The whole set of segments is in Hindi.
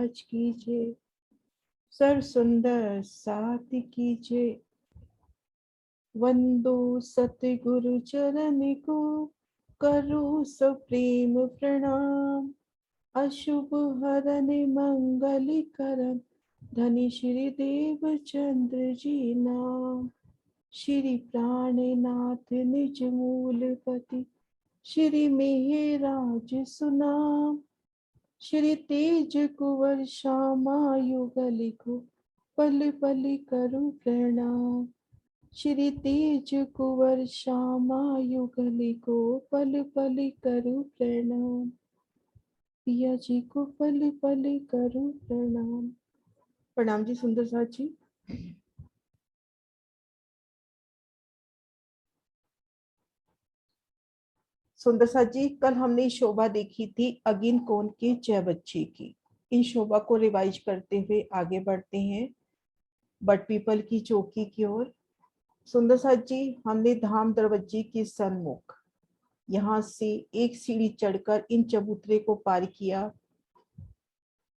महाराज की जय। सर्व सुंदर साथ की जय। वंदो सतगुरु चरण को, करो सप्रेम प्रणाम। अशुभ हरन मंगल करन, धनी श्री देव चंद्र जी नाम। श्री प्राणनाथ निज मूलपति, श्री मेहराज सुनाम। श्री तेज कुंवर श्यामा युगल को, पल पल करूं प्रणाम। श्री तेज कुंवर श्यामा युगल को, पल पल करूं प्रणाम। पिया जी को पल पल करूं प्रणाम। प्रणाम जी सुंदर साथ जी। सुंदर साथ जी, कल हमने शोभा देखी थी अगिन कौन के जय बच्चे की। इन शोभा को रिवाइज करते हुए आगे बढ़ते हैं बट पीपल की चौकी की ओर। सुंदर साथ जी, हमने धाम दरवाजे के सन्मुख यहाँ से एक सीढ़ी चढ़कर इन चबूतरे को पार किया।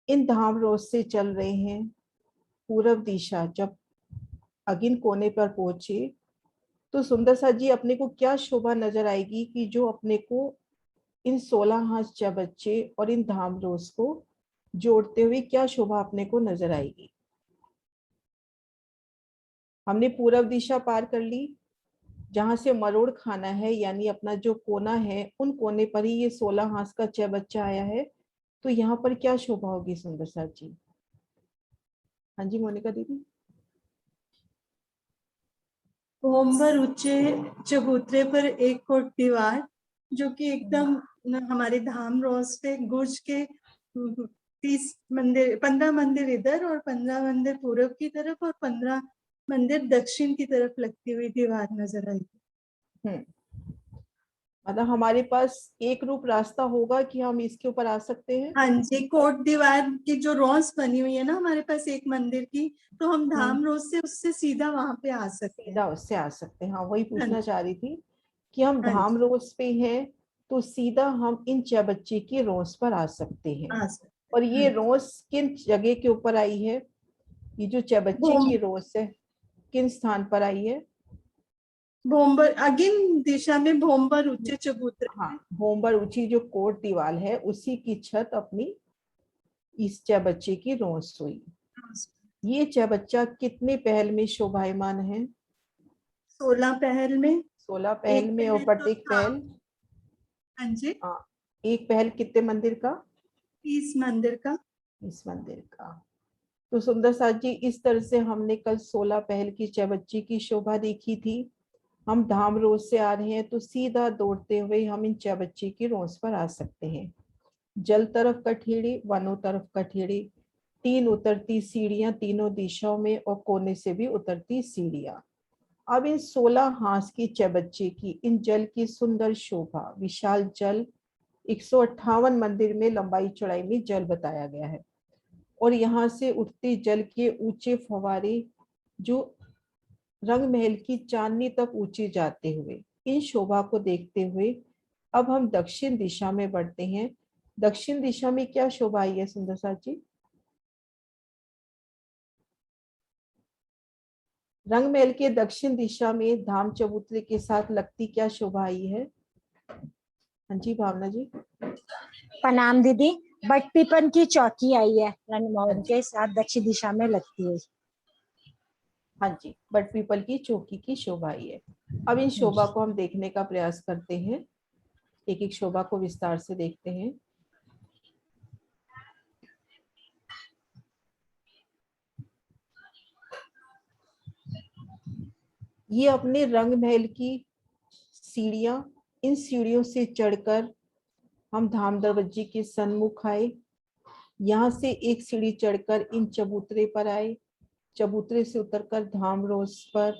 इन धाम रोड से चल रहे हैं पूर्व दिशा। जब अगिन कोने पर पहुंचे तो सुंदर साथ जी अपने को क्या शोभा नजर आएगी कि जो अपने को इन 16 हाथ बच्चे और इन धाम रोज को जोड़ते हुए क्या शोभा अपने को नजर आएगी। हमने पूर्व दिशा पार कर ली, जहां से मरोड़ खाना है यानी अपना जो कोना है, उन कोने पर ही ये 16 हाथ का जय बच्चा आया है। तो यहाँ पर क्या शोभा होगी सुंदर साथ जी? हाँ जी मोनिका दीदी। भोंबर ऊंचे चबूतरे पर एक कोट दीवार, जो कि एकदम हमारे धाम रोज पे गुर्ज के 15 मंदिर इधर और 15 मंदिर पूर्व की तरफ और 15 मंदिर दक्षिण की तरफ लगती हुई दीवार नजर आएगी। मतलब हमारे पास एक रूप रास्ता होगा कि हम इसके ऊपर आ सकते हैं। हाँ जी, कोट दीवार की जो रोज बनी हुई है ना हमारे पास एक मंदिर की, तो हम धाम रोज से उससे सीधा वहां पे आ सकते हैं। सीधा उससे आ सकते हैं। हाँ वही पूछना हाँ चाह रही थी कि हम धाम रोज पे हैं तो सीधा हम इन बच्चे की रोज पर आ सकते हैं। और ये रोज किन जगह के ऊपर आई है? ये जो बच्चे की रोज है किन स्थान पर आई है? भोंबर अगिन दिशा में भोंबर ऊंचे चबूतरे। हाँ, भोंबर ऊंची जो कोट दीवार है उसी की छत अपनी इस बच्चे की रोज हुई। ये बच्चा कितने पहल में शोभायमान है? 16 पहल में। 16 पहल में। और प्रत्येक पहल, हाँ जी, हाँ, एक पहल कितने मंदिर का? 30 मंदिर का। इस मंदिर का। तो सुंदर साथ जी, इस तरह से हमने कल 16 पहल की चबच्ची की शोभा देखी थी। हम धाम रोज से आ रहे हैं तो सीधा दौड़ते हुए हम इन चबच्ची की रोज पर आ सकते हैं। जल तरफ कठेड़ी, वनों तरफ कठेड़ी, 3 उतरती सीढ़ियां तीनों दिशाओं में और कोने से भी उतरती सीढ़ियां। अब इन 16 हाथ की चबच्चे की इन जल की सुंदर शोभा, विशाल जल 158 मंदिर में लंबाई चौड़ाई में जल बताया गया है। और यहाँ से उठते जल के ऊंचे फवारे जो रंग महल की चांदनी तक ऊंचे जाते हुए, इन शोभा को देखते हुए अब हम दक्षिण दिशा में बढ़ते हैं। दक्षिण दिशा में क्या शोभा आई है सुंदर साथ जी? रंग महल के दक्षिण दिशा में धाम चबूतरे के साथ लगती क्या शोभा आई है? हाँ जी भावना जी। प्रणाम दीदी। बट पीपल की चौकी आई है रंगमोहन के साथ दक्षिण दिशा में लगती है। हाँ जी, बट पीपल की चौकी की शोभा आई है। अब इन शोभा को हम देखने का प्रयास करते हैं, एक एक शोभा को विस्तार से देखते हैं। ये अपने रंग महल की सीढ़ियां, इन सीढ़ियों से चढ़कर हम धाम दरवाजे के सन्मुख आए। यहाँ से एक सीढ़ी चढ़कर इन चबूतरे पर आए। चबूतरे से उतरकर धाम रोज पर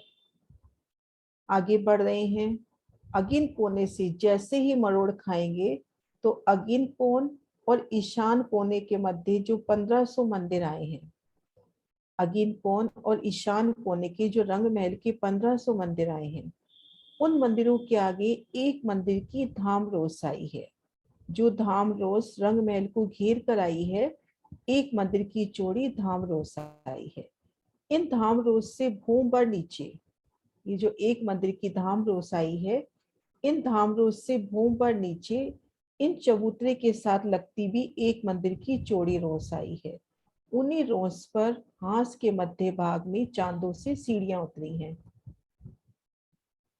आगे बढ़ रहे हैं। अगिन कोने से जैसे ही मरोड़ खाएंगे तो अगिन कोण और ईशान कोने के मध्य जो 1500 मंदिर आए हैं, अगिन कोण और ईशान कोने के जो रंग महल के 1500 मंदिर आए हैं, उन मंदिरों के आगे एक मंदिर की धाम रोज आई है। जो धाम रोज रंग महल को घेर कर आई है एक मंदिर की चौड़ी धाम रोसाई है। इन धाम रोस से भूम पर नीचे, ये जो एक मंदिर की धाम रोसाई है, इन धाम रोस से भूम पर नीचे इन चबूतरे के साथ लगती भी एक मंदिर की चौड़ी रोसाई है। उन्हीं रोस पर हांस के मध्य भाग में चांदों से सीढ़ियां उतरी हैं।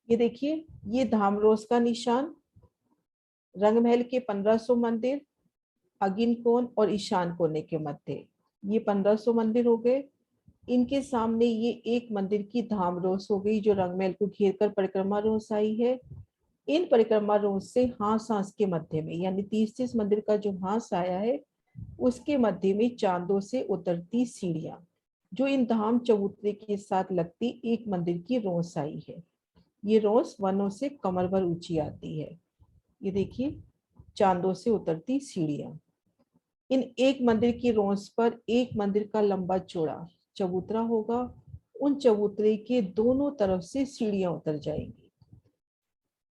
ये देखिए, ये धाम रोस का निशान, रंगमहल के 1500 मंदिर, अगिन कोण और ईशान कोने के मध्य, ये 1500 मंदिर हो गए। इनके सामने ये एक मंदिर की धाम रोस हो गई जो रंगमहल को घेर कर परिक्रमा रोस आई है। इन परिक्रमा रोस से हांस हांस के मध्य में, यानी 30 मंदिर का जो हांस आया है उसके मध्य में चांदों से उतरती सीढ़ियां, जो इन धाम चबूतरे के साथ लगती एक मंदिर की रोस आई है। ये रोस वनों से कमर भर ऊंची आती है। ये देखिए, चांदों से उतरती सीढ़ियां। इन एक मंदिर की रोस पर एक मंदिर का लंबा चौड़ा चबूतरा होगा। उन चबूतरे के दोनों तरफ से सीढ़ियां उतर जाएंगी।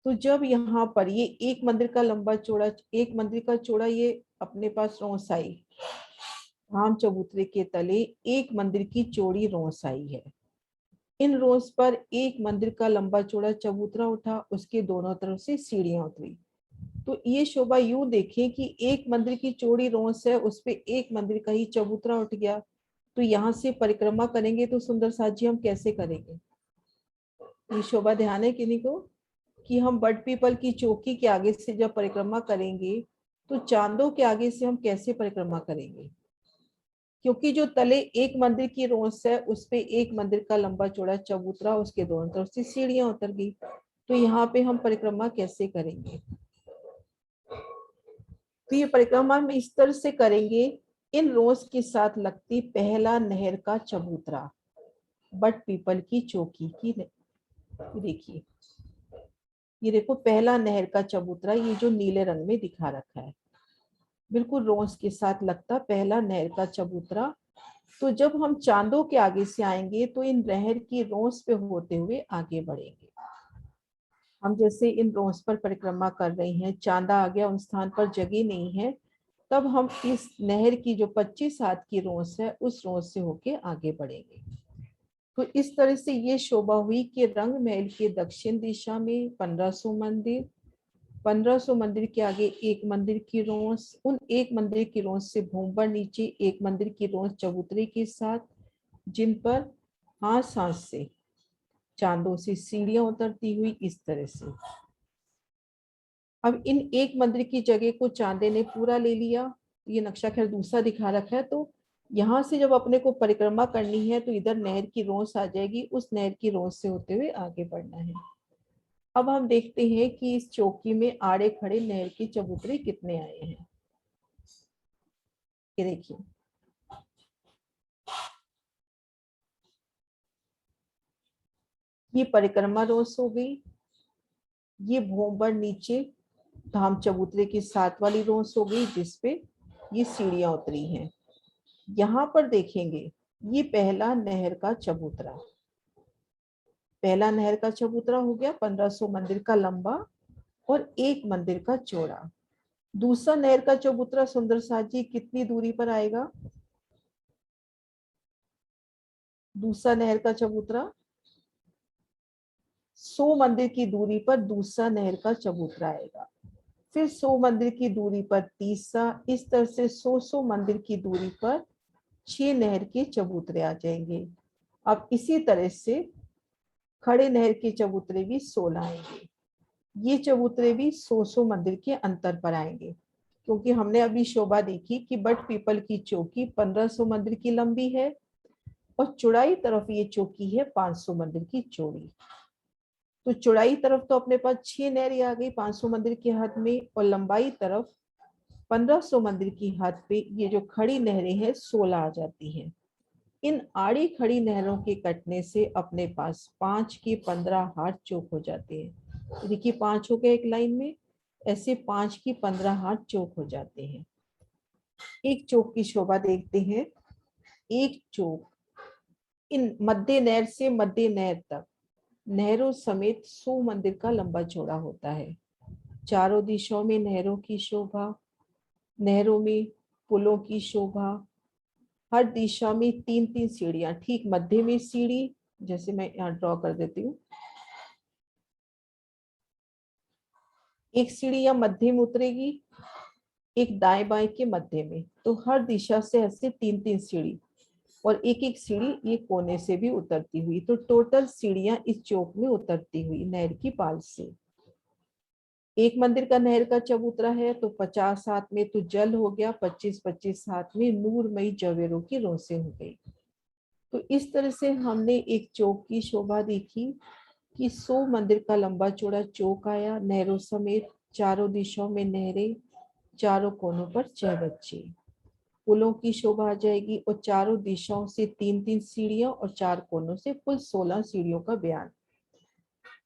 तो जब यहाँ पर ये एक मंदिर का लंबा चौड़ा, एक मंदिर का चौड़ा ये अपने पास रोस आई, धाम चबूतरे के तले एक मंदिर की चौड़ी रोस आई है। इन रोस पर एक मंदिर का लंबा चौड़ा चबूतरा उठा, उसके दोनों तरफ से सीढ़ियां उतरी। तो ये शोभा यूं देखें कि एक मंदिर की चौड़ी रोस है, उस पे एक मंदिर का ही चबूतरा उठ गया। तो यहाँ से परिक्रमा करेंगे तो सुंदर साथ जी हम कैसे करेंगे? ये शोभा ध्यान है किन्हीं को कि हम बट पीपल की चौकी के आगे से जब परिक्रमा करेंगे तो चांदों के आगे से हम कैसे परिक्रमा करेंगे? क्योंकि जो तले एक मंदिर की रोस है उस पे एक मंदिर का लंबा चौड़ा चबूतरा, उसके दोनों तरफ से सीढ़ियां उतर गई। तो यहाँ पे हम परिक्रमा कैसे करेंगे? तो ये परिक्रमा हम इस तरह से करेंगे, इन रोस के साथ लगती पहला नहर का चबूतरा बट पीपल की चौकी की, देखिए ये देखो पहला नहर का चबूतरा, ये जो नीले रंग में दिखा रखा है, बिल्कुल रोस के साथ लगता पहला नहर का चबूतरा। तो जब हम चांदों के आगे से आएंगे तो इन नहर की रोस पे होते हुए आगे बढ़ेंगे। हम जैसे इन रोस पर परिक्रमा कर रहे हैं, चांदा आ गया, उन स्थान पर जगह नहीं है, तब हम इस नहर की जो 25 हाथ की रोस है उस रोस से होके आगे बढ़ेंगे। तो इस तरह से ये शोभा हुई कि रंग महल के दक्षिण दिशा में 1500 मंदिर, 1500 मंदिर के आगे एक मंदिर की रोस, उन एक मंदिर की रोस से भूम पर नीचे एक मंदिर की रोस चबूतरे के साथ, जिन पर हांस हांस से चांदों से सीढ़ियां उतरती हुई इस तरह से। अब इन एक मंदिर की जगह को चांदे ने पूरा ले लिया। ये नक्शा खैर दूसरा दिखा रखा है। तो यहाँ से जब अपने को परिक्रमा करनी है तो इधर नहर की रोस आ जाएगी, उस नहर की रोस से होते हुए आगे बढ़ना है। अब हम देखते हैं कि इस चौकी में आड़े खड़े नहर के चबूतरे कितने आए हैं। ये देखिए, ये परिक्रमा रोस हो गई, ये भोंबर नीचे धाम चबूतरे की साथ वाली रोस हो गई जिसपे ये सीढ़ियां उतरी हैं। यहाँ पर देखेंगे ये पहला नहर का चबूतरा, पहला नहर का चबूतरा हो गया 1500 मंदिर का लंबा और एक मंदिर का चौड़ा। दूसरा नहर का चबूतरा सुंदर साथ जी कितनी दूरी पर आएगा? दूसरा नहर का चबूतरा 100 मंदिर की दूरी पर दूसरा नहर का चबूतरा आएगा। फिर 100 मंदिर की दूरी पर तीसरा, इस तरह से 100 मंदिर की दूरी पर 6 नहर के चबूतरे आ जाएंगे। अब इसी तरह से खड़े नहर के चबूतरे भी 16 आएंगे। ये चबूतरे भी 100 मंदिर के अंतर पर आएंगे, क्योंकि हमने अभी शोभा देखी कि बट पीपल की चौकी 1500 मंदिर की लंबी है और चौड़ाई तरफ ये चौकी है 500 मंदिर की चौड़ी। तो चौड़ाई तरफ तो अपने पास 6 नहरें आ गई 500 मंदिर के हद में, और लंबाई तरफ 1500 मंदिर की हद पे ये जो खड़ी नहरें हैं 16 आ जाती हैं। इन आड़ी खड़ी नहरों के कटने से अपने पास 5 के 15 हाथ चौक हो जाते हैं। देखिए 5 हो गए एक लाइन में, ऐसे 5 की 15 हाथ चौक हो जाते हैं। एक चौक की शोभा देखते हैं। एक चौक इन मध्य नहर से मध्य नहर तक नहरों समेत 100 मंदिर का लंबा चौड़ा होता है। चारों दिशाओं में नहरों की शोभा, नहरों में पुलों की शोभा, हर दिशा में 3-3 सीढ़ियां, ठीक मध्य में सीढ़ी, जैसे मैं यहाँ ड्रॉ कर देती हूँ, एक सीढ़ी या मध्य में उतरेगी, एक दाएं बाएं के मध्य में, तो हर दिशा से ऐसे 3-3 सीढ़ी, और एक एक सीढ़ी ये कोने से भी उतरती हुई, तो टोटल सीढ़ियां इस चौक में उतरती हुई नहर की पाल से। एक मंदिर का नहर का चबूतरा है, तो 50 हाथ में तो जल हो गया, 25-25 हाथ में नूरमयी जवेरों की रोसे हो गई। तो इस तरह से हमने एक चौक की शोभा देखी कि 100 मंदिर का लंबा चौड़ा चौक आया, नहरों समेत, चारों दिशाओं में नहरें, चारों कोनों पर 6 बच्चे, पुलों की शोभा आ जाएगी, और चारों दिशाओं से 3-3 सीढ़ियां और 4 कोनों से कुल 16 सीढ़ियों का बयान।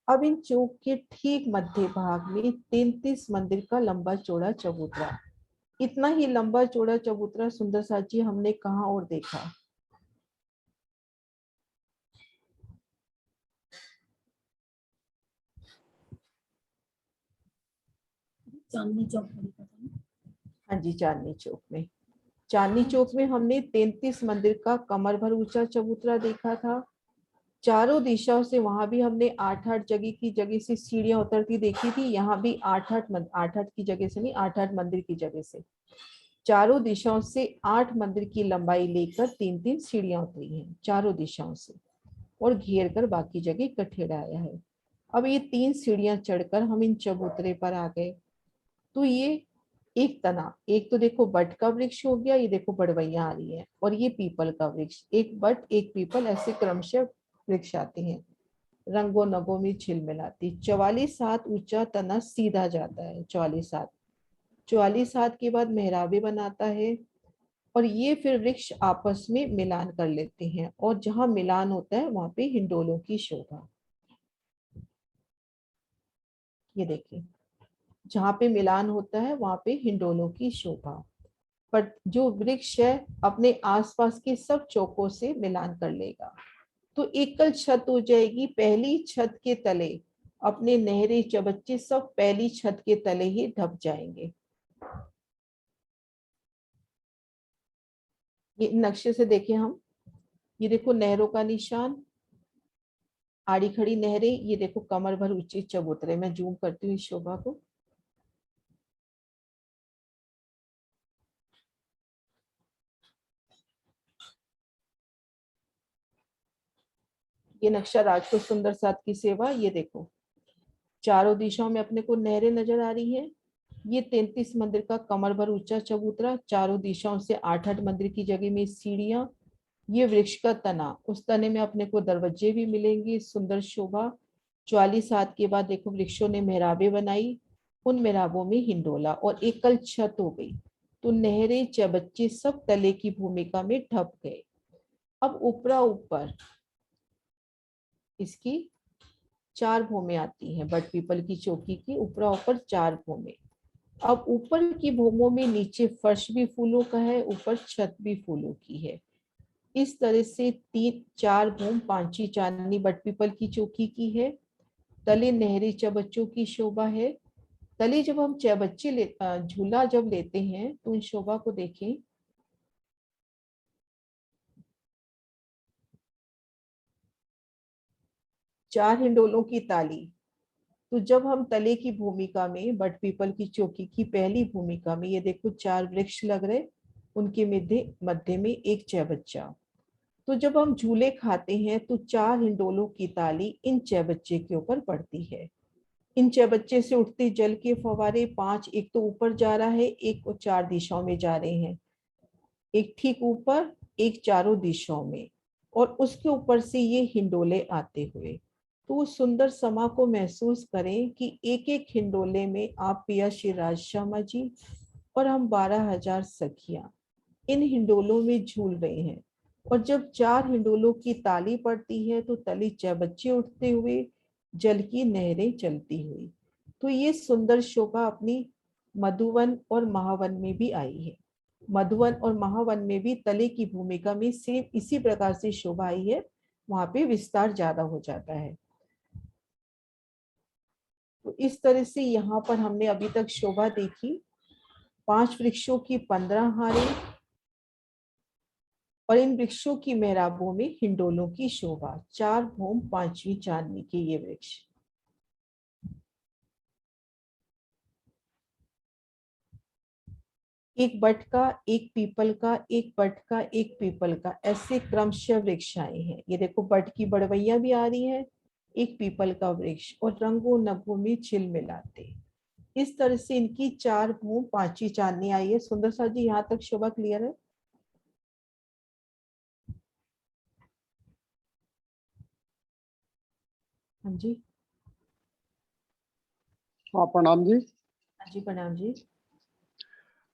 अब इन चौक के ठीक मध्य भाग में 33 मंदिर का लंबा चौड़ा चबूतरा। इतना ही लंबा चौड़ा चबूतरा सुंदर साची हमने कहाँ और देखा? चांदनी चौक। हाँ जी, चांदनी चौक में। चांदनी चौक में हमने 33 मंदिर का कमर भर ऊंचा चबूतरा देखा था। चारों दिशाओं से वहां भी हमने 8-8 जगह से सीढ़ियां उतरती देखी थी। यहाँ भी 8-8 की जगह से नहीं, 8-8 मंदिर की जगह से, चारों दिशाओं से 8 मंदिर की लंबाई लेकर 3-3 सीढ़ियां उतरी हैं चारों दिशाओं से, और घेर कर बाकी जगह इकट्ठे आया है। अब ये 3 सीढ़ियां चढ़कर हम इन चबूतरे पर आ गए। तो ये एक तना, एक तो देखो बट का वृक्ष हो गया, ये देखो बड़वैया आ रही है, और ये पीपल का वृक्ष, एक बट एक पीपल, ऐसे क्रमशः वृक्ष आते हैं, रंगों नगों में झिलमिलाती। 44 हाथ ऊंचा तना सीधा जाता है, 44 हाथ। 44 हाथ के बाद मेहराबे बनाता है, और ये फिर वृक्ष आपस में मिलान कर लेते हैं, और जहां मिलान होता है वहां पे हिंडोलों की शोभा। ये देखिए, जहां पे मिलान होता है वहां पे हिंडोलों की शोभा। पर जो वृक्ष है अपने आसपास के सब चौकों से मिलान कर लेगा, तो एकल छत हो जाएगी। पहली छत के तले अपने नहरे चबच्चे सब पहली छत के तले ही ढप जाएंगे। ये नक्शे से देखें हम, ये देखो नहरों का निशान, आड़ी खड़ी नहरें, ये देखो कमर भर ऊंचे चबूतरे। मैं जूम करती हूँ इस शोभा को। ये नक्शा राजपूत सुंदर साथ की सेवा। ये देखो चारों दिशाओं में अपने को नहरें नजर आ रही है। ये 33 मंदिर का कमर भर ऊंचा चबूतरा, चारों दिशाओं से 8-8 मंदिर की जगह में सीढ़ियां, ये वृक्ष का तना, उस तने में अपने को दरवाजे भी मिलेंगे, सुंदर शोभा। 44 हाथ के बाद देखो वृक्षों ने मेहराबे बनाई, उन मेहराबों में हिंडोला, और एकल छत हो गई। तो नहरें चबच्चे सब तले की भूमिका में ढप गए। अब ऊपरा ऊपर इसकी 4 भूमें आती हैं, बट पीपल की चौकी की ऊपरा ऊपर 4 भूमें। अब ऊपर की भूमों में नीचे फर्श भी फूलों का है, ऊपर छत भी फूलों की है। इस तरह से 3-4 भूम पांची चांदनी बट पीपल की चौकी की है। तले नहरी चबच्चों की शोभा है। तले जब हम झूला जब लेते हैं तो उन शोभा को देखें। चार हिंडोलों की ताली। तो जब हम तले की भूमिका में बट पीपल की चौकी की पहली भूमिका में, ये देखो 4 वृक्ष लग रहे, उनके मध्य में एक चौबच्चा। तो जब हम झूले खाते हैं तो 4 हिंडोलों की ताली इन चौबच्चे के ऊपर पड़ती है। इन चौबच्चे से उठते जल के फवारे 5, एक तो ऊपर जा रहा है, एक और 4 दिशाओं में जा रहे हैं, एक ठीक ऊपर, एक चारों दिशाओं में, और उसके ऊपर से ये हिंडोले आते हुए। तो उस सुंदर समा को महसूस करें कि एक एक हिंडोले में आप पिया श्री राज शर्मा जी और हम 12,000 सखियां इन हिंडोलों में झूल रहे हैं। और जब 4 हिंडोलों की ताली पड़ती है तो तली चौबच्चे उठते हुए, जल की नहरें चलती हुई। तो ये सुंदर शोभा अपनी मधुवन और महावन में भी आई है। मधुवन और महावन में भी तले की भूमिका में सेम इसी प्रकार से शोभा आई है, वहां पे विस्तार ज्यादा हो जाता है। तो इस तरह से यहाँ पर हमने अभी तक शोभा देखी। 5 वृक्षों की 15 हारें, और इन वृक्षों की मेहराबों में हिंडोलों की शोभा। 4 भूम 5वीं चांदनी के ये वृक्ष। एक बट का, एक पीपल का, एक बट का, एक पीपल का, ऐसे क्रमशः वृक्ष आए हैं। ये देखो बट की बड़वैया भी आ रही है, एक पीपल का वृक्ष, और रंगों नगों में चिल मिलाते। इस तरह से इनकी 4 भूम 5वीं चांदनी आई है। सुंदर सा जी, यहाँ तक शोभा क्लियर है? हाँ जी। हाँ, प्रणाम जी। हाँ जी, प्रणाम जी।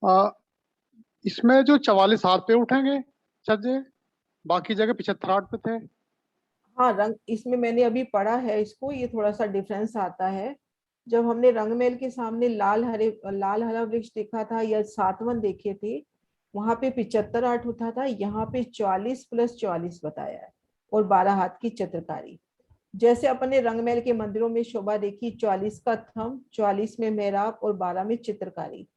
आ, इसमें जो 44 हाथ पे उठेंगे छज्जे, बाकी जगह 75 हाथ पे थे। हाँ, रंग इसमें मैंने अभी पढ़ा है इसको, ये थोड़ा सा डिफरेंस आता है। जब हमने रंगमहल के सामने लाल हरा वृक्ष देखा था या सातवन देखे थे, वहां पे 75 आठ होता था, यहाँ पे 44 + 44 बताया है, और 12 हाथ की चित्रकारी। जैसे अपने रंगमहल के मंदिरों में शोभा देखी, 44 का थंब, 44 में मेहराब और 12 में चित्रकारी,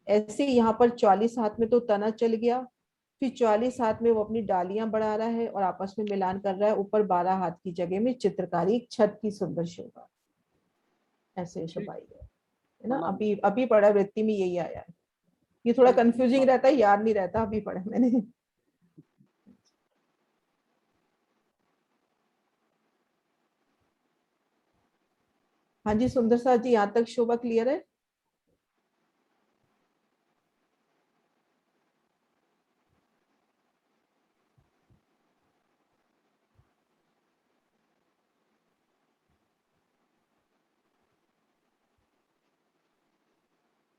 ऐसे यहाँ पर 44 हाथ में तो तना चल गया, फिर 44 हाथ में वो अपनी डालियां बढ़ा रहा है और आपस में मिलान कर रहा है, ऊपर 12 हाथ की जगह में चित्रकारी, छत की सुंदर शोभा, ऐसे ठीक, शोभाई है ना। प्रणाम। अभी अभी पढ़ा, वृत्ति में यही आया है। ये थोड़ा कंफ्यूजिंग रहता है, याद नहीं रहता, अभी पढ़ा मैंने। हाँ जी, सुंदर सा जी, यहाँ तक शोभा क्लियर है?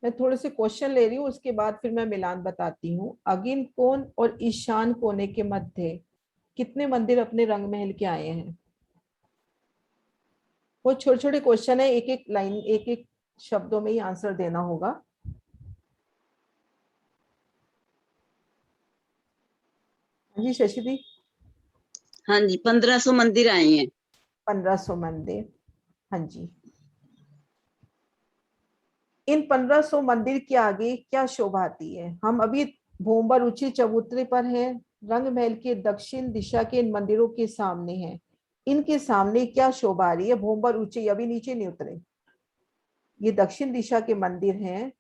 मैं थोड़े से क्वेश्चन ले रही हूँ, उसके बाद फिर मैं मिलान बताती हूँ। अगिन कोण और ईशान कोने के मध्य कितने मंदिर अपने रंगमहल के आए हैं? वो छोटे छोटे क्वेश्चन है, एक एक लाइन, एक एक शब्दों में ही आंसर देना होगा। हाँ जी शशि दी। हाँ जी, 1500 मंदिर आए हैं। 1500 मंदिर, हाँ जी। इन 1500 मंदिर के आगे क्या शोभा आती है? हम अभी भोंबा रुचि चबूतरे पर हैं, रंगमहल के दक्षिण दिशा के इन मंदिरों के सामने हैं। इनके सामने क्या शोभा आ रही है? भोंबा रुचि, अभी नीचे नहीं उतरे, ये दक्षिण दिशा के मंदिर हैं,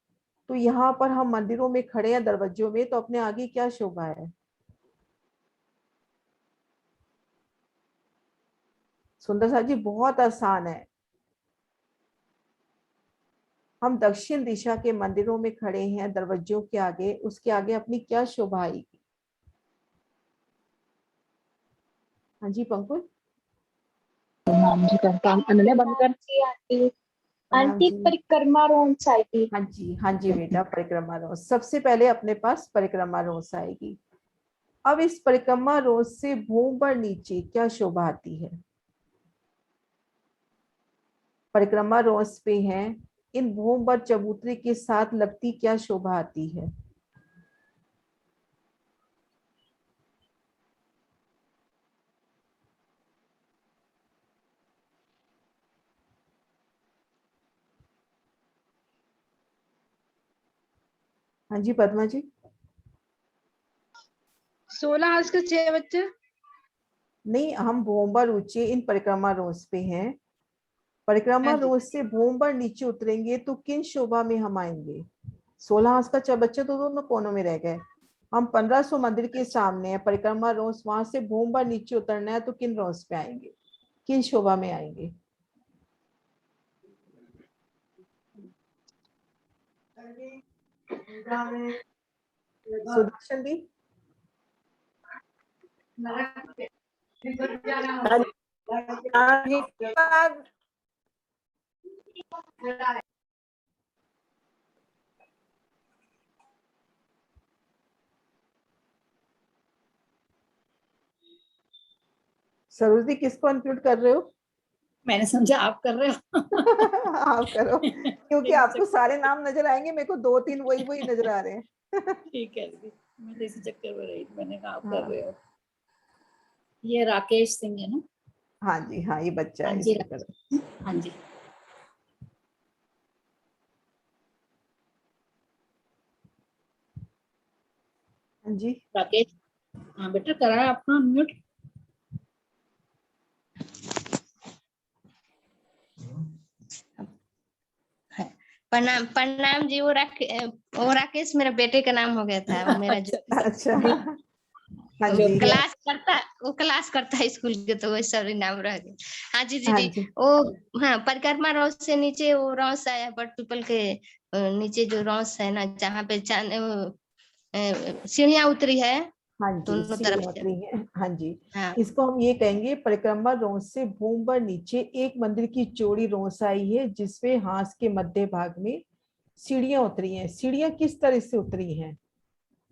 तो यहाँ पर हम मंदिरों में खड़े हैं, दरवाजों में, तो अपने आगे क्या शोभा है? सुंदर सा जी, बहुत आसान है। हम दक्षिण दिशा के मंदिरों में खड़े हैं, दरवाजों के आगे, उसके आगे अपनी क्या शोभा आएगी? हाँ जी पंकुल। नाम जी का काम अनन्या बंद कर आंटी प्रणाम आंटी जी। परिक्रमा रोन्स आएगी। हाँ जी, हाँ जी बेटा, परिक्रमा रोज सबसे पहले अपने पास परिक्रमा रोज आएगी। अब इस परिक्रमा रोज से भूम पर नीचे क्या शोभा आती है? परिक्रमा रोज पे हैं, इन भूम पर चबूतरे के साथ लगती क्या शोभा आती है? हाँ जी पद्मा जी। 16 आज के 6 बच्चे। नहीं, हम भोंबर ऊंचे इन परिक्रमा रोज पे हैं, परिक्रमा हाँ जी, रोज से भोंबर नीचे उतरेंगे तो किन शोभा में हम आएंगे? 16 हाथ का बच्चे तो दोनों कोनों में रह गए। हम 1500 मंदिर के सामने है, परिक्रमा रोज, वहां से भोंबर नीचे उतरना है, तो किन रोज पे आएंगे, किन शोभा में आएंगे? सुदर्शन दी। सरोज दी, किसको अनम्यूट कर रहे हो? मैंने समझा आप कर रहे हो। आप करो, क्योंकि आपको सारे नाम नजर आएंगे, मेरे को 2-3 वही वही नजर आ रहे हैं। ठीक है जी, मैं तो इसी चक्कर में रही, मैंने कहा आप कर हाँ रहे हो। ये राकेश सिंह है ना? हाँ जी, हाँ ये बच्चा हाँ है, जी, इसको करो। हाँ जी। हाँ जी। राकेश हाँ बेटा करा आपका म्यूट। प्रणाम प्रणाम जी। वो राकेश मेरा बेटे का नाम हो गया था। वो मेरा जो अच्छा हाँ वो जी क्लास करता है स्कूल के, तो वही सब नाम रह गया। हाँ जी हाँ दीदी। जी वो हाँ, परिक्रमा रॉस से नीचे वो रॉस आया, बट पीपल के नीचे जो रॉस है ना, जहाँ पे सीढ़ियाँ उतरी है हाँ जी दोनों सीढ़ियाँ तरफ से। उतरी हैं। हाँ जी हाँ इसको हम ये कहेंगे परिक्रमा रोस से भूमि पर नीचे एक मंदिर की चौड़ी रोस आई है, जिसमें हाथ के मध्य भाग में सीढ़ियाँ उतरी हैं। सीढ़ियाँ किस तरह से उतरी हैं?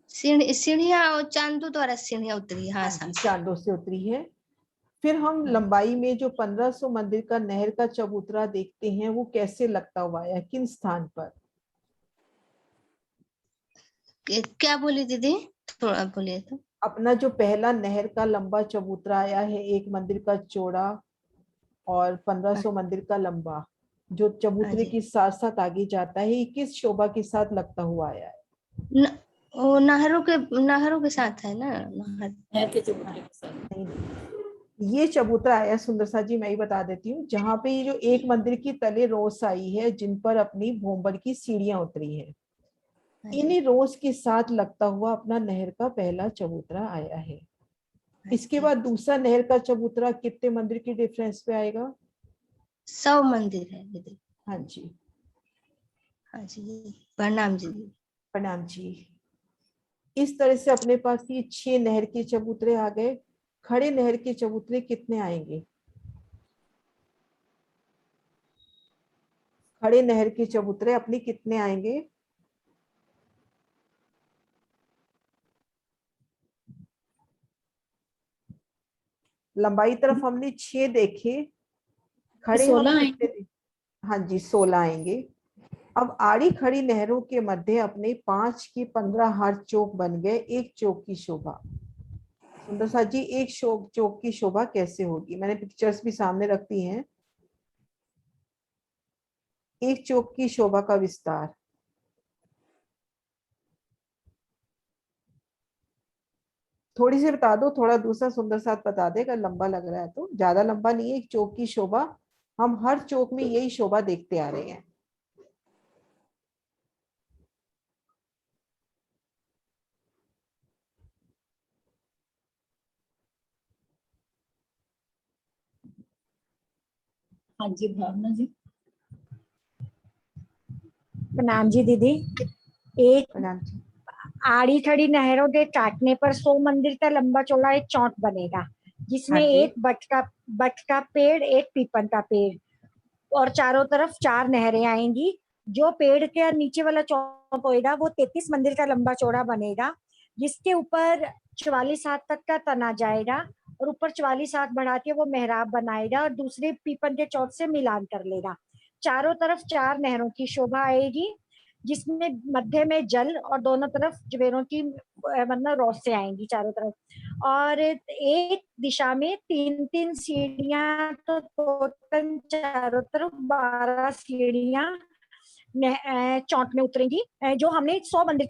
सीढ़ियाँ चांदू द्वारा सीढ़ियाँ उतरी। हाँ हाँ हाँ। जी चांदों से उतरी है। फिर हम लंबाई में जो 1500 मंदिर का नहर का चबूतरा देखते हैं, वो कैसे लगता हुआ आया, किन स्थान पर? क्या बोली दीदी, थोड़ा बोलिए तो। अपना जो पहला नहर का लंबा चबूतरा आया है, एक मंदिर का चौड़ा और 1500 मंदिर का लंबा, जो हाँ चबूतरे जी। के साथ साथ आगे जाता है, ये किस शोभा के साथ लगता हुआ आया है? वो नहरों के साथ है ना, नहर। है के चबूतरे के साथ। नहीं, ये चबूतरा आया सुंदर सा जी, मैं ही बता देती हूँ, जहाँ पे ये जो एक मंदिर की तले रोस आई है, जिन पर अपनी भोंबर की सीढ़ियां उतरी है, हाँ जी। इन्हीं रोज के साथ लगता हुआ अपना नहर का पहला चबूतरा आया है। इसके बाद दूसरा नहर का चबूतरा कितने मंदिर की डिफरेंस पे आएगा? 100 मंदिर है दीदी। हाँ जी हाँ जी प्रणाम जी। प्रणाम जी। इस तरह से अपने पास ये 6 नहर के चबूतरे आ गए। खड़े नहर के चबूतरे कितने आएंगे? खड़े नहर के चबूतरे अपने कितने आएंगे? लंबाई तरफ हमने 6 देखे, खड़े हम 16 कितने देखे? हाँ जी 16 आएंगे। अब आड़ी खड़ी नहरों के मध्य अपने 5 की 15 हर चौक बन गए, एक चौक की शोभा। सुंदर सा जी एक चौक की शोभा कैसे होगी? मैंने पिक्चर्स भी सामने रख दी हैं। एक चौक की शोभा का विस्तार। थोड़ी सी बता दो, थोड़ा दूसरा सुंदर साथ बता दे, अगर लंबा लग रहा है तो। ज्यादा लंबा नहीं है, एक चौक की शोभा। हम हर चौक में यही शोभा देखते आ रहे हैं। हाँ जी भावना जी। प्रणाम जी दीदी। एक प्रणाम जी। आड़ी खड़ी नहरों के काटने पर 100 मंदिर का लंबा चौड़ा एक चौक बनेगा, जिसमें हाँ जी एक बट का पेड़, एक पीपल का पेड़ और चारों तरफ 4 नहरें आएंगी। जो पेड़ के नीचे वाला चौक होएगा वो 33 मंदिर का लंबा चौड़ा बनेगा, जिसके ऊपर 44 हाथ तक का तना जाएगा और ऊपर 44 हाथ बढ़ा के वो मेहराब बनाएगा और दूसरे पीपल के चौक से मिलान कर लेगा। चारों तरफ 4 नहरों की शोभा आएगी, जिसमें मध्य में जल और दोनों तरफ जुबेरों की मतलब रोशनी आएंगी चारों तरफ। और एक दिशा में 3-3 सीढ़ियां, तो टोटल चारों तरफ 12 सीढ़ियां चौक में उतरेंगी। जो हमने 100 मंदिर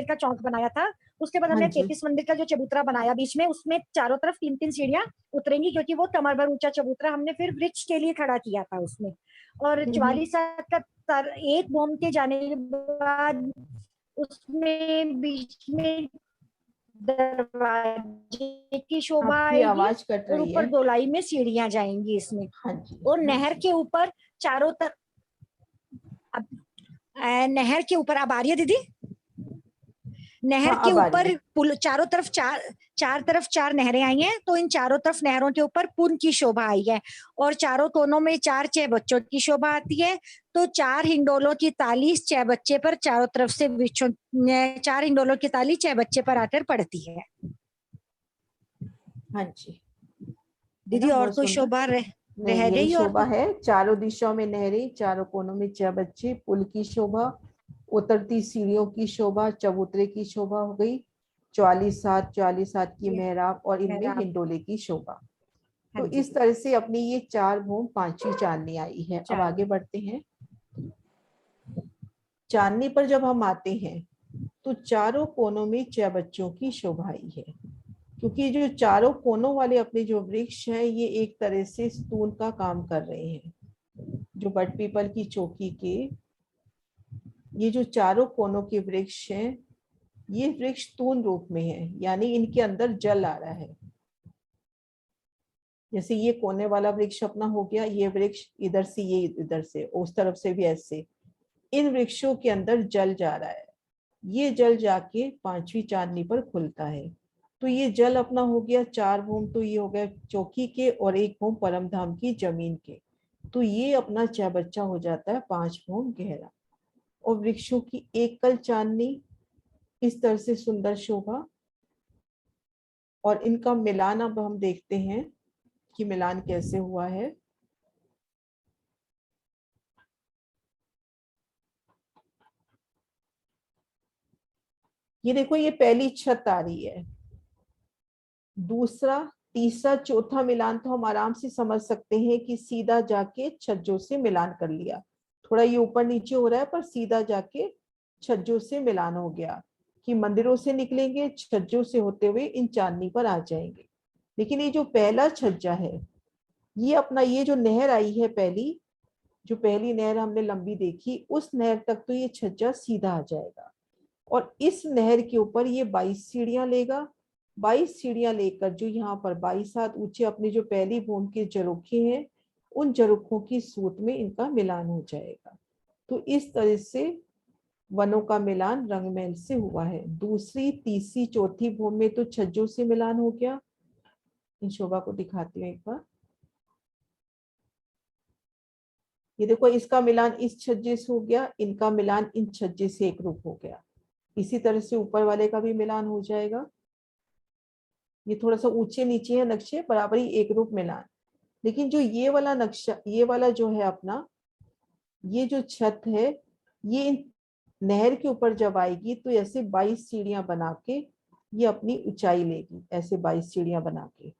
का चौक बनाया था, उसके बाद हाँ हमने जी 33 मंदिर का जो चबूतरा बनाया बीच में, उसमें चारों तरफ 3-3 सीढ़ियां उतरेंगी, क्योंकि वो कमर भर ऊंचा चबूतरा हमने फिर वृक्ष के लिए खड़ा किया था उसमें। और 44 का एक घूम के जाने के बाद उसमें बीच में दरवाजे की शोभा आपकी आएगी आवाज कट और रही है। ऊपर गोलाई में सीढ़ियां जाएंगी इसमें। हाँ जी और हाँ नहर जी। के ऊपर चारों तरफ, अब नहर के ऊपर अब आ रही है दीदी। नहर हाँ के अब आ रही ऊपर है। पुल, चारों तरफ चार तरफ 4 नहरें आई हैं, तो इन चारों तरफ नहरों के ऊपर पुल की शोभा आई है और चारों कोनों में 4 6 बच्चों की शोभा आती है। तो 4 हिंडोलों की ताली 6 बच्चे पर चारों तरफ से 4 हिंडोलों की ताली 6 बच्चे पर आकर पड़ती है। हाँ जी दीदी ना, और बहुत कोई सुंदर। शोभा रह नहीं यही गई और शोभा कोई? है, चारों दिशाओं में नहरें, चारों कोनों में 6 बच्चे, पुल की शोभा, उतरती सीढ़ियों की शोभा, चबूतरे की शोभा हो गई, 44 हाथ की ये मेहराब और इनमें मेरा, हिंडोले की शोभा। हाँ तो जी इस तरह से अपनी ये 4 भूम 5वीं चांदनी आई है। अब आगे बढ़ते हैं। चांदनी पर जब हम आते हैं तो चारों कोनों में 6 बच्चों की शोभा आई है। क्योंकि जो चारों कोनों वाले अपने जो वृक्ष हैं ये एक तरह से स्तून का काम कर रहे हैं। जो बट पीपल की चौकी के ये जो चारों कोनों के वृक्ष हैं ये वृक्ष स्तून रूप में है, यानी इनके अंदर जल आ रहा है। जैसे ये कोने वाला वृक्ष अपना हो गया, ये वृक्ष इधर से, ये इधर से, उस तरफ से भी ऐसे इन वृक्षों के अंदर जल जा रहा है। ये जल जाके पांचवी चांदनी पर खुलता है। तो ये जल अपना हो गया 4 भूम, तो ये हो गया चौकी के, और 1 भूम परम धाम की जमीन के। तो ये अपना चहबच्चा हो जाता है 5 भूम गहरा। और वृक्षों की एकल चांदनी, इस तरह से सुंदर शोभा। और इनका मिलान अब हम देखते हैं कि मिलान कैसे हुआ है। ये देखो, ये पहली छत आ रही है, दूसरा, तीसरा, चौथा मिलान तो हम आराम से समझ सकते हैं कि सीधा जाके छज्जों से मिलान कर लिया। थोड़ा ये ऊपर नीचे हो रहा है पर सीधा जाके छज्जों से मिलान हो गया कि मंदिरों से निकलेंगे, छज्जों से होते हुए इन चांदनी पर आ जाएंगे। लेकिन ये जो पहला छज्जा है, ये अपना, ये जो नहर आई है पहली, जो पहली नहर हमने लंबी देखी, उस नहर तक तो ये छज्जा सीधा आ जाएगा। और इस नहर के ऊपर ये 22 सीढ़ियां लेगा। 22 सीढ़ियां लेकर जो यहाँ पर 22 हाथ ऊंचे अपने जो पहली भूमि के जरोखे हैं, उन जरोखों की सूत में इनका मिलान हो जाएगा। तो इस तरह से वनों का मिलान रंगमहल से हुआ है। दूसरी, तीसरी, चौथी भूमि में तो छज्जों से मिलान हो गया। इन शोभा को दिखाती हूँ एक बार। ये देखो, इसका मिलान इस छज्जे से हो गया, इनका मिलान इन छज्जे से एक रूप हो गया। इसी तरह से ऊपर वाले का भी मिलान हो जाएगा। ये थोड़ा सा ऊंचे नीचे है नक्शे, बराबर ही एक रूप मिलान। लेकिन जो ये वाला नक्शा, ये वाला जो है अपना, ये जो छत है, ये नहर के ऊपर जब आएगी तो ऐसे 22 सीढ़ियां बना के ये अपनी ऊंचाई लेगी, ऐसे 22 सीढ़ियां बना के।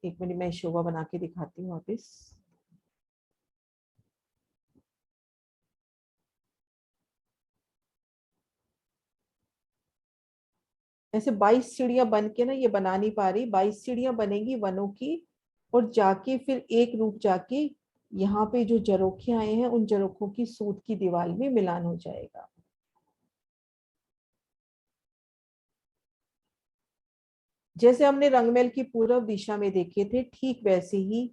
एक मिनट मैं शोभा बना के दिखाती हूँ वापिस। ऐसे 22 सीढ़ियां बन के ना, ये बना नहीं पा रही, 22 सीढ़ियां बनेगी वनों की। और जाके फिर एक रूप जाके यहाँ पे जो जरोखे आए हैं, उन जरोखों की सूत की दीवार में मिलान हो जाएगा। जैसे हमने रंगमहल की पूर्व दिशा में देखे थे, ठीक वैसे ही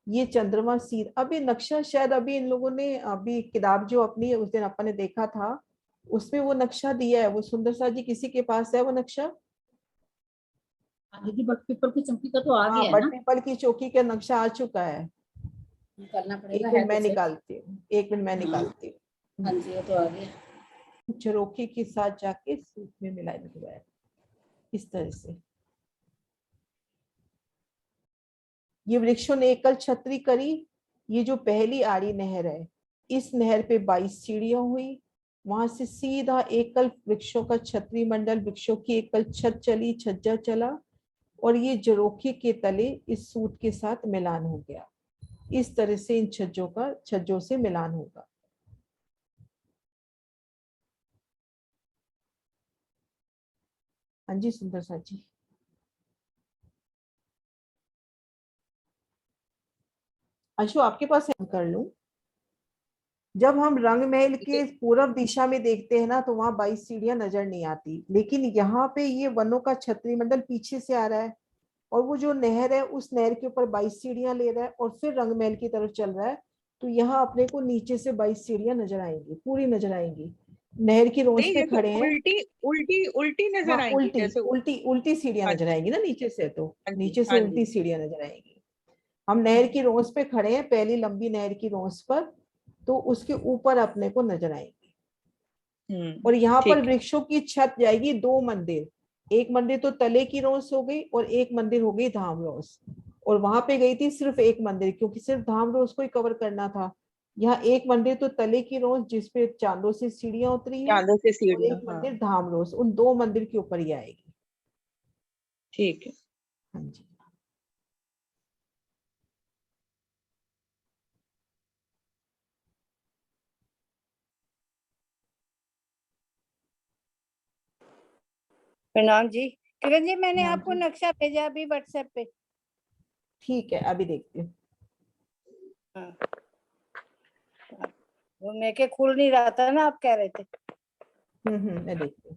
ये चंद्रमा सीध, अब ये नक्शा शायद अभी इन लोगों ने, अभी किताब जो अपनी उस दिन अपन ने देखा था उसमें वो नक्शा दिया है। वो सुंदर सा जी किसी के पास है वो नक्शा? दीदी बट पीपल की चौकी का तो आ हाँ, गया है बट ना, पीपल की चौकी का नक्शा आ चुका है। करना एक पड़ेगा, है मिनट तो मैं सही। निकालती हूँ, एक मिनट मैं हाँ निकालती हूँ। हाँ जी, ये तो आ गया। झरोखे के साथ जाके सूत में मिलाए हुआ है, इस तरह से। ये वृक्षों ने एकल छतरी करी। ये जो पहली आड़ी नहर है, इस नहर पे 22 सीढ़ियां हुई। वहां से सीधा एकल वृक्षों का छतरी मंडल, वृक्षों की एकल छत चली, छज्जा चला, और ये जरोखे के तले इस सूत के साथ मिलान हो गया। इस तरह से इन छज्जों से मिलान होगा। हाँ जी सुंदर सा जी। अंशु आपके पास है, कर लूं? जब हम रंगमहल के पूरब दिशा में देखते हैं ना, तो वहां 22 सीढ़ियां नजर नहीं आती, लेकिन यहाँ पे ये वनों का छतरी मंडल पीछे से आ रहा है, और वो जो नहर है उस नहर के ऊपर 22 सीढ़ियां ले रहा है और फिर रंगमहल की तरफ चल रहा है। तो यहाँ अपने को नीचे से 22 सीढ़ियां नजर आएंगी, पूरी नजर आएंगी। नहर की रोंस नहीं, पे जैसे खड़े हैं। उल्टी उल्टी उल्टी हाँ, नजर आएंगी, उल्टी जैसे उल्टी उल्टी सीढ़ियां नजर अच्छा। आएंगी ना नीचे से, तो हाँ जी, नीचे से हाँ जी। उल्टी सीढ़ियां नजर आएंगी। हम नहर की रोंस पे खड़े हैं, पहली लंबी नहर की रोंस पर, तो उसके ऊपर अपने को नजर आएंगी। और यहाँ पर ठीक है। वृक्षों की छत जाएगी 2 मंदिर। एक मंदिर तो तले की रोंस हो गई और एक मंदिर हो गई धाम रोंस। और वहां पे गई थी सिर्फ एक मंदिर, क्योंकि सिर्फ धाम रोंस को ही कवर करना था। यहाँ एक मंदिर तो तले की रोंस जिसपे चांदों से सीढ़ियां उतरी हैं, चांदों से और सीढ़ियां, एक हाँ। मंदिर धाम रोंस, उन 2 मंदिर के ऊपर ही आएगी। ठीक है। हाँ जी। प्रणाम जी। किरण जी मैंने हाँ आपको जी। नक्शा भेजा अभी व्हाट्सएप पे। ठीक है, अभी देखती हूँ। हाँ वो मैं के खुल नहीं रहा था ना, आप कह रहे थे। मैं देखती हूँ।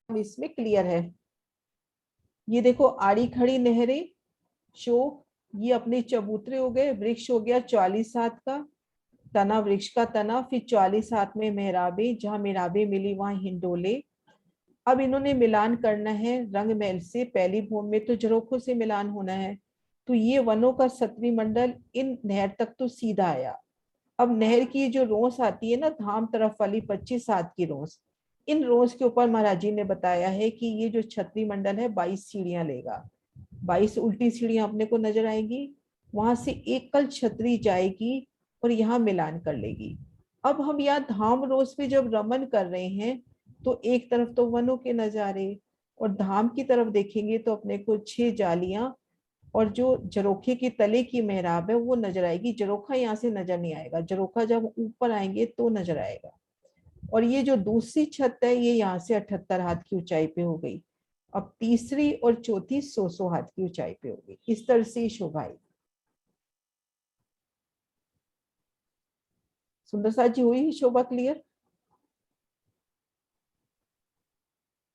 इसमें क्लियर है। ये देखो, आड़ी खड़ी नहरें, शोक, ये अपने चबूतरे हो गए, वृक्ष हो गया 44 हाथ का तना, वृक्ष का तना, फिर 44 हाथ में मेहराबे, जहां मेहराबे मिली वहां हिंडोले। अब इन्होंने मिलान करना है रंग महल से, पहली भूमि में तो झरोखों से मिलान होना है। तो ये वनों का सत्री मंडल इन नहर तक तो सीधा आया। अब नहर की जो रोस आती है ना, धाम तरफ वाली 25 हाथ की रोस, इन रोस के ऊपर महाराज जी ने बताया है कि ये जो छत्री मंडल है 22 सीढ़ियां लेगा। 22 उल्टी सीढ़ियां अपने को नजर आएंगी, वहां से एक कल छतरी जाएगी और यहाँ मिलान कर लेगी। अब हम यहाँ धाम रोज पे जब रमन कर रहे हैं तो एक तरफ तो वनों के नजारे, और धाम की तरफ देखेंगे तो अपने को 6 जालियां और जो जरोखे की तले की मेहराब है वो नजर आएगी। जरोखा यहाँ से नजर नहीं आएगा, जरोखा जब ऊपर आएंगे तो नजर आएगा। और ये जो दूसरी छत है ये यहाँ से 78 हाथ की ऊंचाई पे हो गई। अब तीसरी और चौथी 100 हाथ की ऊंचाई पे होगी। इस तरह से शोभा आई। सुंदर साथ जी, हुई शोभा क्लियर?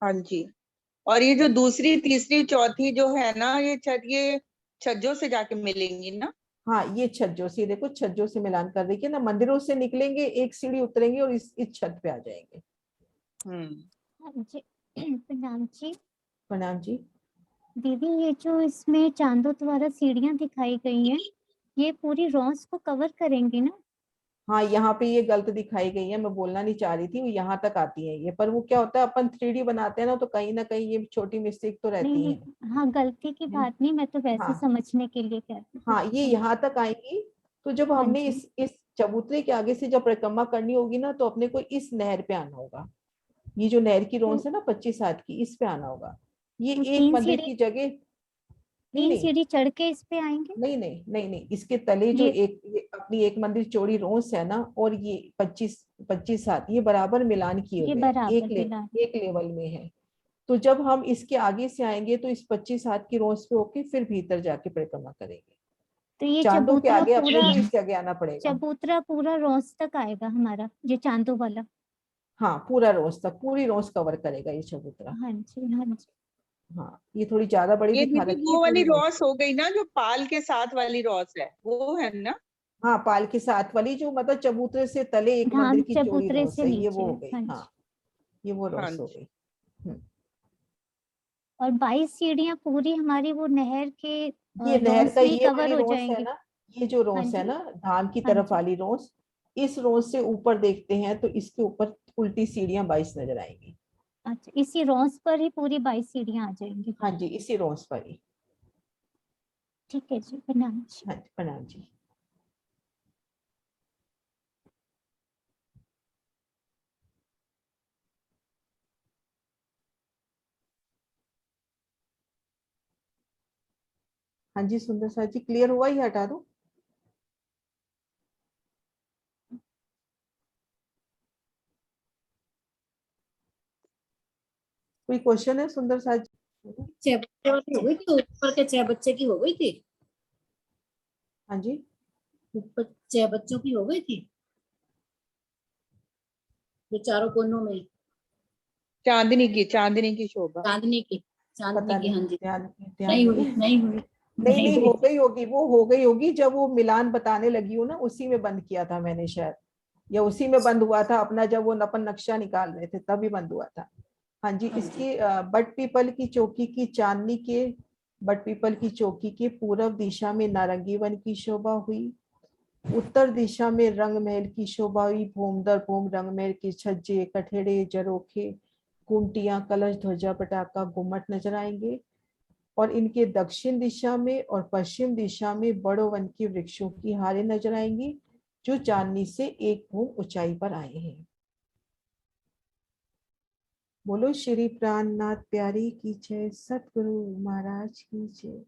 हाँ जी। और ये जो दूसरी तीसरी चौथी जो है ना, ये छज्जों से जाके मिलेंगी ना? हाँ, ये छज्जों से, देखो छज्जों से मिलान कर रही है ना, मंदिरों से निकलेंगे, एक सीढ़ी उतरेंगे और इस छत पे आ जाएंगे। हाँ जी। प्रणाम जी। प्रणाम जी। दीदी ये जो इसमें चांदों द्वारा सीढ़ियां दिखाई गई हैं, ये पूरी रॉस को कवर करेंगी ना? हाँ, यहाँ पे ये गलत दिखाई गई है, मैं बोलना नहीं चाह रही थी, वो यहाँ तक आती है ये, पर वो क्या होता है अपन 3D बनाते हैं ना, तो कहीं ना कहीं ये छोटी मिस्टेक तो नहीं रहती है। नहीं, हाँ गलती की बात नहीं, मैं तो वैसे हाँ समझने के लिए कहती हाँ, ये हूँ। यहाँ तक आएंगी। तो जब हाँ हमने जी। इस चबूतरे के आगे से जब परिक्रमा करनी होगी ना, तो अपने को इस नहर पे आना होगा। ये जो नहर की तो, रोंस है ना 25 हाथ की, इस पे आना होगा। ये तो एक मंदिर की जगह, नहीं तीन नहीं सीढ़ी चढ़ के इस पे आएंगे? नहीं नहीं नहीं नहीं, इसके तले जो ये अपनी एक मंदिर चौड़ी रोंस है ना, और ये 25 हाथ, ये बराबर मिलान किए ये हुए हैं, बराबर मिला। एक लेवल में है। तो जब हम इसके आगे से आएंगे तो इस 25 हाथ की रोंस पे होके फिर भीतर जाके परिक्रमा करेंगे। तो ये चांदों के चबूतरा आगे अपने पूरा, को इस जगह आना पड़ेगा। चबूतरा पूरा रॉस तक आएगा हमारा, ये चांदों वाला? हाँ, पूरा रोज तक, पूरी रोज कवर करेगा ये चबूतरा। हाँ जी हाँ जी। हाँ, ये थोड़ी ज्यादा बड़ी ये दिखा दीदी रखी है, वो वाली पूरी रोज। रॉस हो गई ना, जो पाल के साथ वाली रॉस है, वो है ना? हाँ, पाल के साथ वाली, जो मतलब चबूतरे से तले एक मंदिर धाम की चौड़ी चबूतरे रोस से है, ये नीचे। वो हो गई। हाँ हाँ, जी। ये वो हाँ रोस हो जी। गई। और 22 सीढ़ियां पूरी हमारी वो नहर के ये नहर रॉस का में ही ये कवर वाली हो रोस है जाएंगी? ना, ये जो हाँ रोस है जी। ना धाम की हाँ तरफ जी। वाली रोस, इस रोस से ऊपर देखते हैं तो इसके ऊपर उल्टी सीढ़ियां 22 नजर आएंगी। अच्छा, इसी रॉस पर ही पूरी 22 सीढ़ियां आ जाएंगी? हाँ जी, इसी रोस पर ही। ठीक है जी, प्रणाम जी। हाँ जी, प्रणाम जी। हाँ जी, सुंदर साथ जी, क्लियर हुआ, ये हटा दो। कोई क्वेश्चन है सुंदर साथ जी? 6 बच्चों की हो गई थी, ऊपर के 6 बच्चे की हो गई थी, हाँ जी, ऊपर 6 बच्चों की हो गई थी, जो चारों कोनों में। चांदनी की शोभा। चांदनी की, पता चांदनी की, नहीं, हाँ जी। ध्यान ध्यान नहीं हुई, नहीं। नहीं हुई, नहीं नहीं नहीं, हुई हो थी। गई होगी, वो हो गई होगी जब वो मिलान बताने लगी हो ना, उसी में बंद किया था मैंने शायद, या उसी में बंद हुआ था अपना, जब वो अपन नक्शा निकाल रहे थे तभी बंद हुआ था। हाँ जी, हाँ जी। इसकी बट पीपल की चौकी की चांदनी के, बट पीपल की चौकी के पूर्व दिशा में नारंगी वन की शोभा हुई, उत्तर दिशा में रंग महल की शोभा हुई, भूम दर भूम रंग महल के छज्जे, कठेड़े, जरोखे, कुंटियां, कलश, ध्वजा, पटाखा, गुम्मट नजर आएंगे। और इनके दक्षिण दिशा में और पश्चिम दिशा में बड़ो वन के वृक्षों की हारें नजर आएंगी, जो चांदनी से एक भूम ऊंचाई पर आए हैं। बोलो श्री प्राणनाथ प्यारी की जय, सतगुरु महाराज की जय।